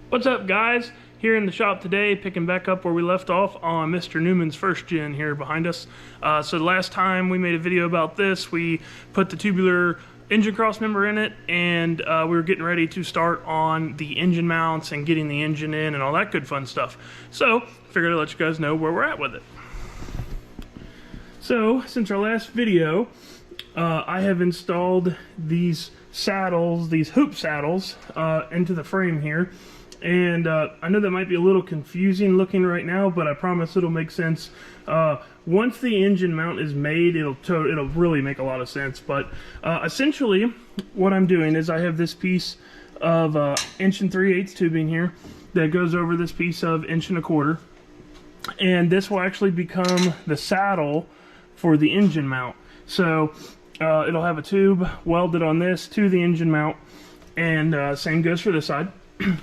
What's up, guys? Here in the shop today, picking back up where we left off on Mr. Newman's first gen here behind us. So the last time we made a video about this, we put the tubular engine cross member in it, and we were getting ready to start on the engine mounts and getting the engine in and all that good fun stuff. So figured I'd let you guys know where we're at with it. So since our last video, I have installed these saddles, these hoop saddles, into the frame here. And I know that might be a little confusing looking right now, but I promise it'll make sense. Once the engine mount is made, it'll really make a lot of sense. But essentially, what I'm doing is I have this piece of 1 3/8 tubing here that goes over this piece of 1 1/4, and this will actually become the saddle for the engine mount. So it'll have a tube welded on this to the engine mount, and same goes for this side.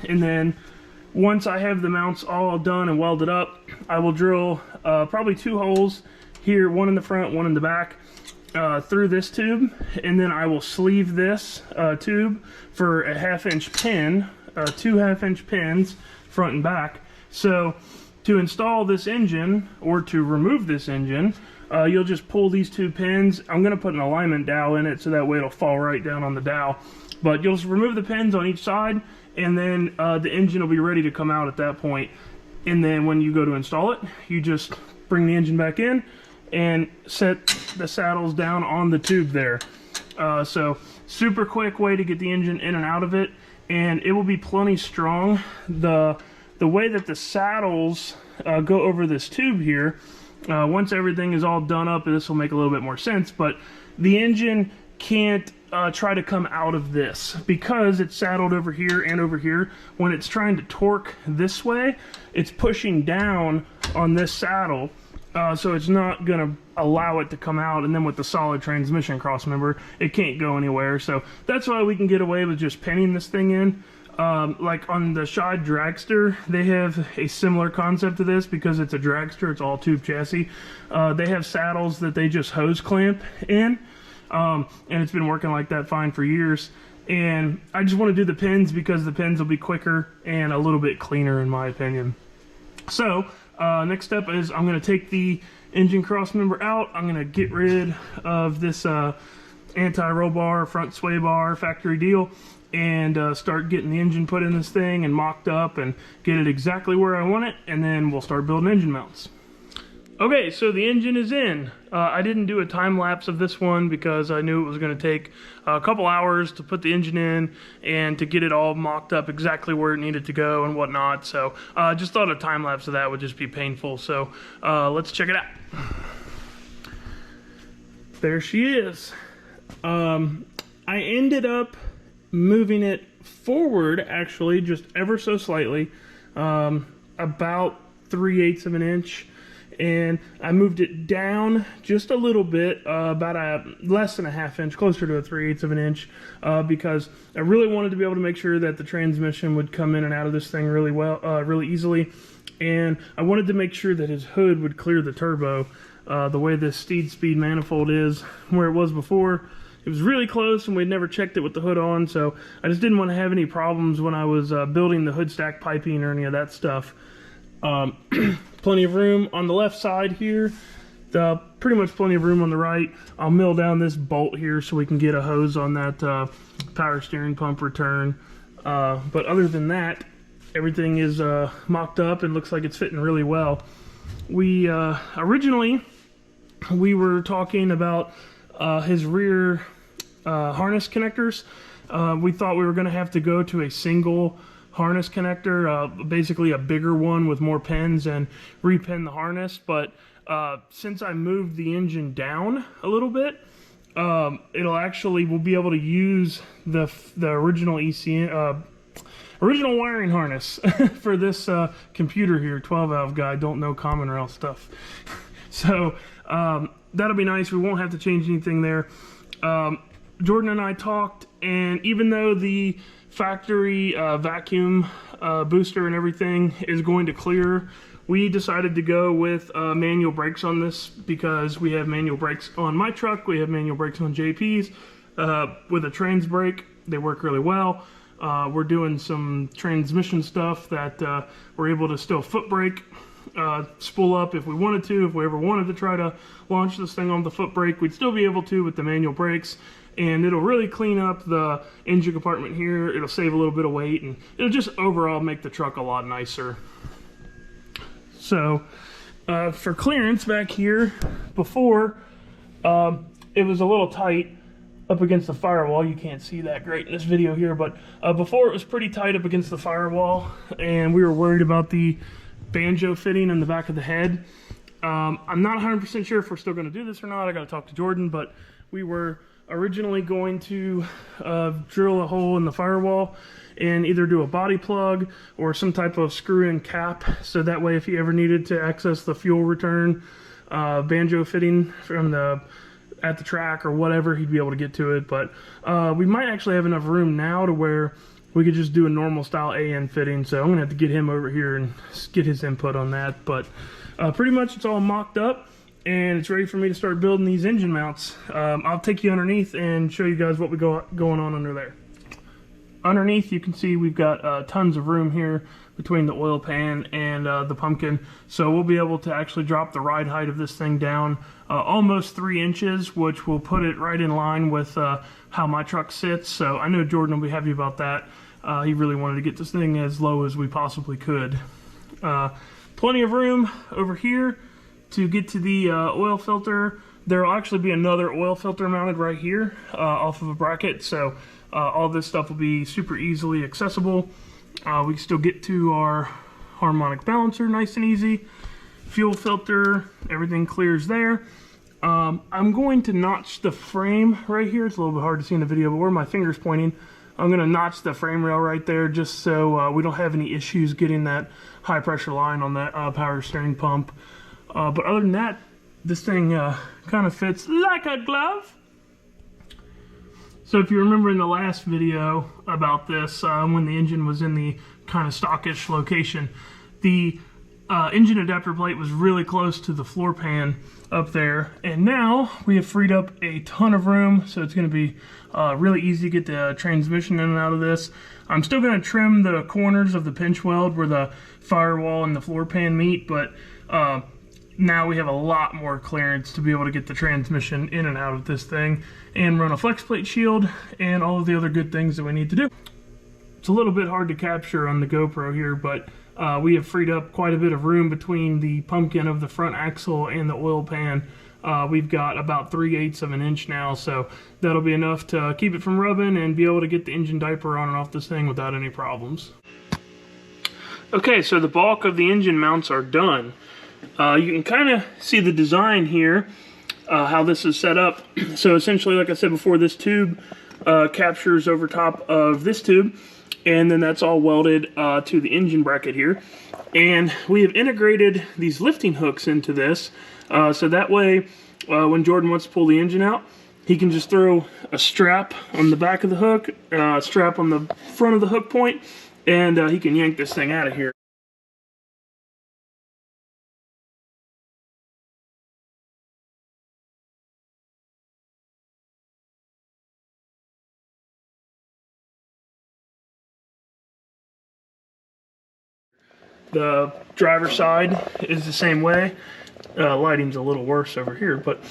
And then once I have the mounts all done and welded up, I will drill probably 2 holes here, one in the front, one in the back, through this tube, and then I will sleeve this tube for a 1/2 inch pin, 2 1/2 inch pins front and back. So to install this engine, or to remove this engine, you'll just pull these 2 pins. I'm going to put an alignment dowel in it so that way it'll fall right down on the dowel. But you'll just remove the pins on each side, and then the engine will be ready to come out at that point. And then when you go to install it, you just bring the engine back in and set the saddles down on the tube there. So super quick way to get the engine in and out of it, and it will be plenty strong. The way that the saddles go over this tube here, once everything is all done up, this will make a little bit more sense, but the engine can't try to come out of this because it's saddled over here and over here. When it's trying to torque this way, it's pushing down on this saddle, so it's not going to allow it to come out. And then with the solid transmission cross member, it can't go anywhere. So that's why we can get away with just pinning this thing in. Like on the Shod dragster, they have a similar concept to this because it's a dragster, it's all tube chassis. They have saddles that they just hose clamp in. And it's been working like that fine for years. And I just want to do the pins because the pins will be quicker and a little bit cleaner in my opinion. So next step is I'm going to take the engine cross member out. I'm going to get rid of this anti-roll bar, front sway bar, factory deal, and start getting the engine put in this thing and mocked up and get it exactly where I want it, and then we'll start building engine mounts. Okay, so the engine is in. I didn't do a time lapse of this one because I knew it was going to take a couple hours to put the engine in and to get it all mocked up exactly where it needed to go and whatnot. So I just thought a time lapse of that would just be painful. So let's check it out. There she is. I ended up moving it forward, actually, just ever so slightly, about 3/8 of an inch. And I moved it down just a little bit, about less than a 1/2 inch, closer to a 3/8 of an inch, because I really wanted to be able to make sure that the transmission would come in and out of this thing really well, really easily. And I wanted to make sure that his hood would clear the turbo. The way this Steed Speed manifold is, where it was before, it was really close and we'd never checked it with the hood on, so I just didn't want to have any problems when I was building the hood stack piping or any of that stuff. Plenty of room on the left side here, pretty much plenty of room on the right. I'll mill down this bolt here so we can get a hose on that power steering pump return. But other than that, everything is mocked up and looks like it's fitting really well. We originally we were talking about his rear harness connectors. We thought we were going to have to go to a single harness connector, basically a bigger one with more pins, and repin the harness. But since I moved the engine down a little bit, we'll be able to use the original ECM, original wiring harness for this computer here, 12 valve guy, don't know common rail stuff. So that'll be nice. We won't have to change anything there. Jordan and I talked, and even though the factory vacuum booster and everything is going to clear, we decided to go with manual brakes on this because we have manual brakes on my truck, we have manual brakes on JP's with a trans brake. They work really well. we're doing some transmission stuff that we're able to still foot brake, spool up if we wanted to. If we ever wanted to try to launch this thing on the foot brake, we'd still be able to with the manual brakes. And it'll really clean up the engine compartment here. It'll save a little bit of weight, and it'll just overall make the truck a lot nicer. So for clearance back here, before it was a little tight up against the firewall. You can't see that great in this video here, but before it was pretty tight up against the firewall, and we were worried about the banjo fitting in the back of the head. I'm not 100% sure if we're still going to do this or not. I got to talk to Jordan, but we were originally going to drill a hole in the firewall and either do a body plug or some type of screw-in cap, so that way if you ever needed to access the fuel return banjo fitting from at the track or whatever, he'd be able to get to it. But we might actually have enough room now to where we could just do a normal style AN fitting, so I'm gonna have to get him over here and get his input on that. But pretty much it's all mocked up and it's ready for me to start building these engine mounts. I'll take you underneath and show you guys what we got going on under there. Underneath, you can see we've got tons of room here between the oil pan and the pumpkin, so we'll be able to actually drop the ride height of this thing down almost 3 inches, which will put it right in line with how my truck sits. So I know Jordan will be happy about that. He really wanted to get this thing as low as we possibly could. Plenty of room over here to get to the oil filter. There will actually be another oil filter mounted right here off of a bracket, so all this stuff will be super easily accessible. We can still get to our harmonic balancer nice and easy. Fuel filter, everything clears there. I'm going to notch the frame right here. It's a little bit hard to see in the video, but where my finger's pointing, I'm going to notch the frame rail right there just so we don't have any issues getting that high pressure line on that power steering pump. But other than that, this thing kind of fits like a glove. So if you remember in the last video about this, when the engine was in the kind of stockish location, the engine adapter plate was really close to the floor pan up there, and now we have freed up a ton of room, so it's going to be really easy to get the transmission in and out of this. I'm still going to trim the corners of the pinch weld where the firewall and the floor pan meet, but now we have a lot more clearance to be able to get the transmission in and out of this thing and run a flex plate shield and all of the other good things that we need to do. It's a little bit hard to capture on the GoPro here, but we have freed up quite a bit of room between the pumpkin of the front axle and the oil pan. We've got about 3/8 of an inch now, so that'll be enough to keep it from rubbing and be able to get the engine diaper on and off this thing without any problems. Okay, so the bulk of the engine mounts are done. You can kind of see the design here, how this is set up. So essentially, like I said before, this tube captures over top of this tube, and then that's all welded to the engine bracket here. And we have integrated these lifting hooks into this, so that way when Jordan wants to pull the engine out, he can just throw a strap on the back of the hook, a strap on the front of the hook point, and he can yank this thing out of here. The driver's side is the same way. Lighting's a little worse over here, but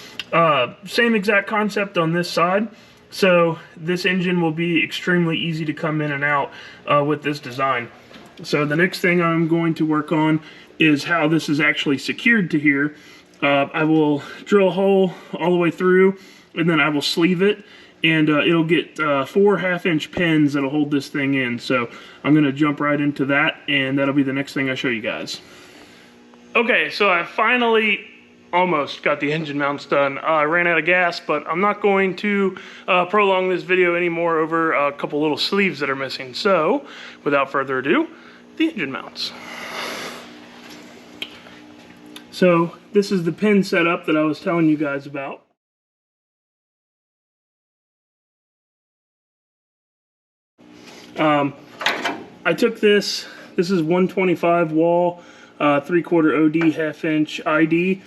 same exact concept on this side. So this engine will be extremely easy to come in and out with this design. So the next thing I'm going to work on is how this is actually secured to here. I will drill a hole all the way through, and then I will sleeve it, and it'll get 4 half-inch pins that'll hold this thing in. So I'm going to jump right into that, and that'll be the next thing I show you guys. Okay, so I finally almost got the engine mounts done. I ran out of gas, but I'm not going to prolong this video anymore over a couple little sleeves that are missing. So without further ado, the engine mounts. So this is the pin setup that I was telling you guys about. I took this is 125 wall, 3/4 OD, half-inch ID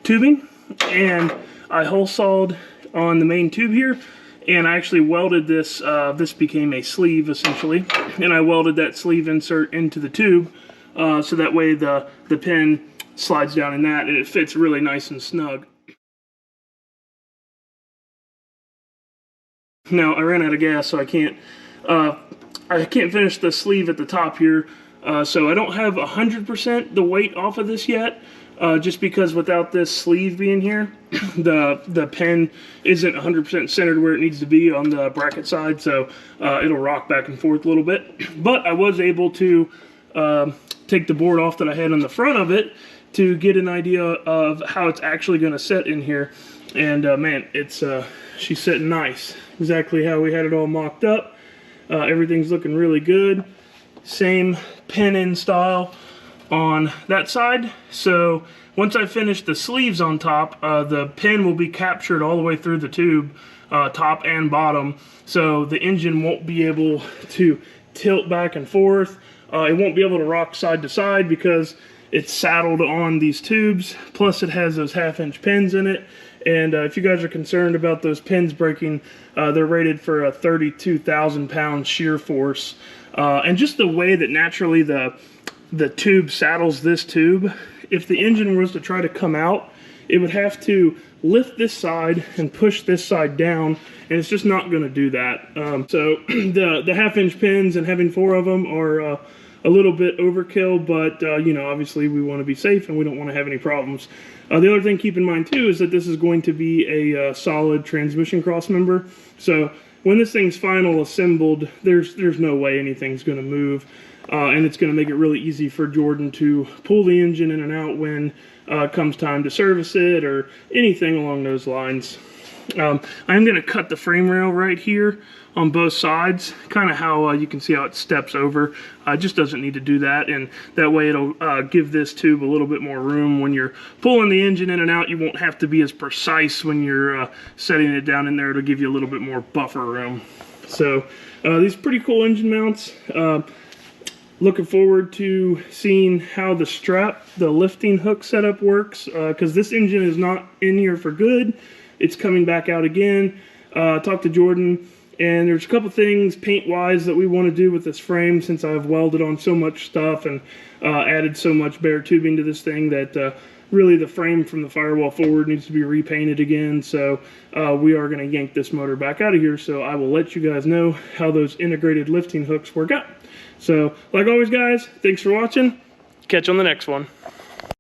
tubing, and I hole sawed on the main tube here, And I actually welded this, this became a sleeve essentially, and I welded that sleeve insert into the tube, so that way the pin slides down in that and it fits really nice and snug. Now I ran out of gas, so I can't finish the sleeve at the top here, so I don't have 100% the weight off of this yet, just because without this sleeve being here, the pin isn't 100% centered where it needs to be on the bracket side, so it'll rock back and forth a little bit. But I was able to take the board off that I had on the front of it to get an idea of how it's actually going to set in here. And man, it's she's sitting nice, exactly how we had it all mocked up. Everything's looking really good. Same pin in style on that side. So once I finish the sleeves on top, the pin will be captured all the way through the tube, top and bottom. So the engine won't be able to tilt back and forth. It won't be able to rock side to side because it's saddled on these tubes. Plus it has those 1/2-inch pins in it. And if you guys are concerned about those pins breaking, they're rated for a 32,000 pound shear force. And just the way that naturally the tube saddles this tube, if the engine was to try to come out, it would have to lift this side and push this side down, and it's just not going to do that. So the 1/2-inch pins and having 4 of them are a little bit overkill, but you know, obviously we want to be safe and we don't want to have any problems. The other thing to keep in mind too is that this is going to be a solid transmission cross member. So when this thing's final assembled, there's no way anything's going to move, and it's going to make it really easy for Jordan to pull the engine in and out when it comes time to service it or anything along those lines. I'm going to cut the frame rail right here on both sides, kind of how you can see how it steps over. It just doesn't need to do that, and that way it'll give this tube a little bit more room. When you're pulling the engine in and out, you won't have to be as precise when you're setting it down in there. It'll give you a little bit more buffer room. So these pretty cool engine mounts. Looking forward to seeing how the strap, the lifting hook setup works, because this engine is not in here for good. It's coming back out again. Talked to Jordan, and there's a couple things paint-wise that we want to do with this frame, since I've welded on so much stuff and added so much bare tubing to this thing that really the frame from the firewall forward needs to be repainted again. So we are going to yank this motor back out of here, so I will let you guys know how those integrated lifting hooks work out. So like always guys, thanks for watching. Catch you on the next one.